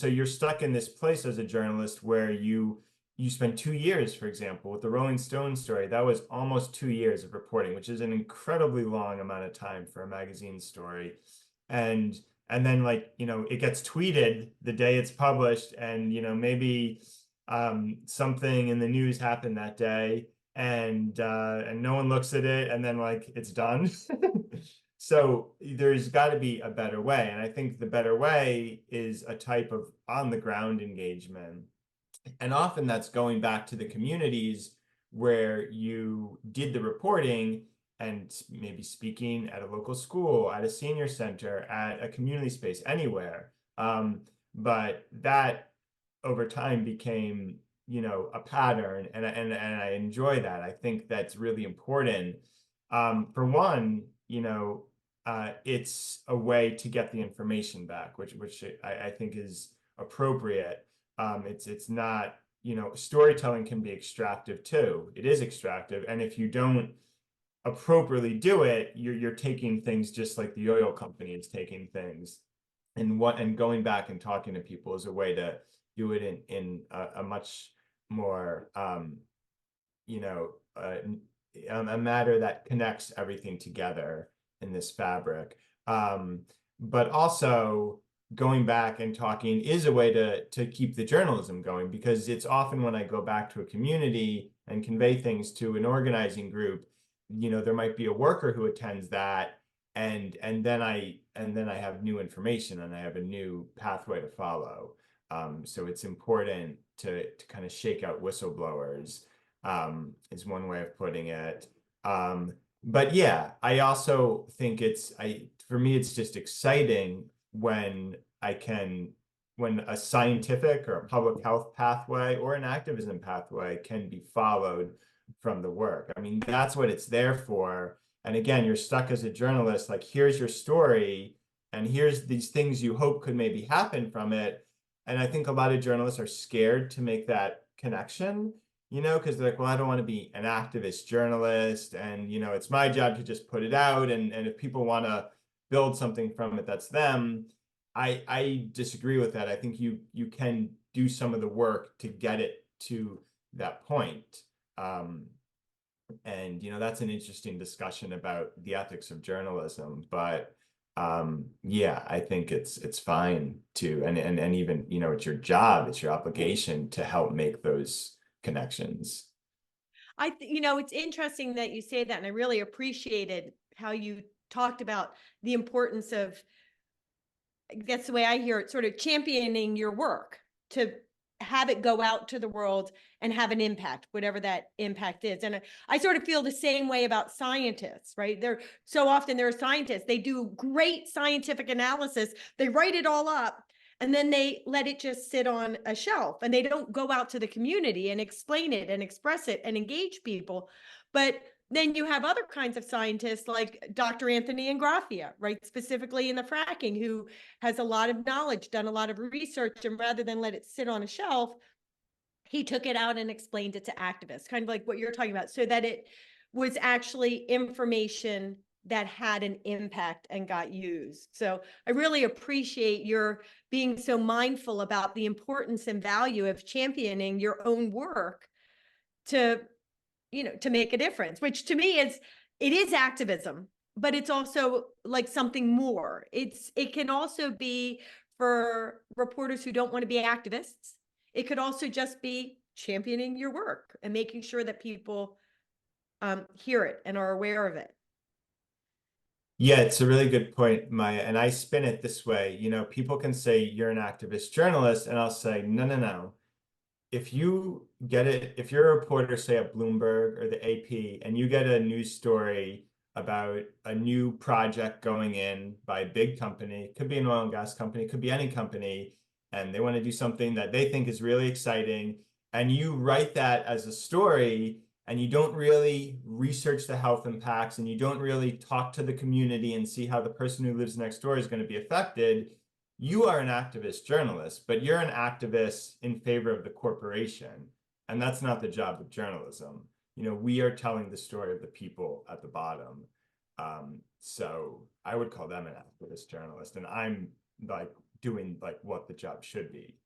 so you're stuck in this place as a journalist where you spend 2 years, for example, with the Rolling Stone story. That was almost 2 years of reporting, which is an incredibly long amount of time for a magazine story. And and then, like, it gets tweeted the day it's published, and maybe something in the news happened that day, and no one looks at it, and then, like, it's done. So there's got to be a better way. And I think the better way is a type of on the ground engagement. And often that's going back to the communities where you did the reporting, and maybe speaking at a local school, at a senior center, at a community space, anywhere. But that over time became, a pattern, and I enjoy that. I think that's really important. For one, it's a way to get the information back, which I think is appropriate. It's not, storytelling can be extractive too. It is extractive, and if you don't appropriately do it, you're taking things just like the oil company is taking things, and going back and talking to people is a way to do it in a much more a matter that connects everything together in this fabric. But also going back and talking is a way to keep the journalism going, because it's often when I go back to a community and convey things to an organizing group, there might be a worker who attends that, and then I have new information, and I have a new pathway to follow. So it's important to kind of shake out whistleblowers, is one way of putting it. But yeah, I also think for me, it's just exciting when when a scientific or a public health pathway or an activism pathway can be followed from the work. I mean, that's what it's there for. And again, you're stuck as a journalist, like, here's your story, and here's these things you hope could maybe happen from it. And I think a lot of journalists are scared to make that connection, because they're like, well, I don't want to be an activist journalist, and it's my job to just put it out, and if people want to build something from it, that's them. I disagree with that. I think you can do some of the work to get it to that point. And that's an interesting discussion about the ethics of journalism. But yeah, I think it's fine to, and even, it's your job, it's your obligation to help make those connections. It's interesting that you say that, and I really appreciated how you talked about the importance of, that's the way I hear it, sort of championing your work to have it go out to the world and have an impact, whatever that impact is. And I sort of feel the same way about scientists, right? So often there are scientists, they do great scientific analysis, they write it all up, and then they let it just sit on a shelf, and they don't go out to the community and explain it and express it and engage people. But then you have other kinds of scientists like Dr. Anthony Ingraffia, right? Specifically in the fracking, who has a lot of knowledge, done a lot of research, and rather than let it sit on a shelf, he took it out and explained it to activists, kind of like what you're talking about, so that it was actually information that had an impact and got used. So I really appreciate your being so mindful about the importance and value of championing your own work to, to make a difference, which to me it is activism, but it's also like something more. It can also be for reporters who don't want to be activists. It could also just be championing your work and making sure that people hear it and are aware of it. Yeah, it's a really good point, Maya. And I spin it this way, people can say you're an activist journalist, and I'll say, no, no, no. If you're a reporter, say at Bloomberg or the AP, and you get a news story about a new project going in by a big company, it could be an oil and gas company, it could be any company, and they want to do something that they think is really exciting, and you write that as a story, and you don't really research the health impacts, and you don't really talk to the community and see how the person who lives next door is going to be affected, you are an activist journalist, but you're an activist in favor of the corporation. And that's not the job of journalism. We are telling the story of the people at the bottom. So I would call them an activist journalist. And I'm like doing like what the job should be.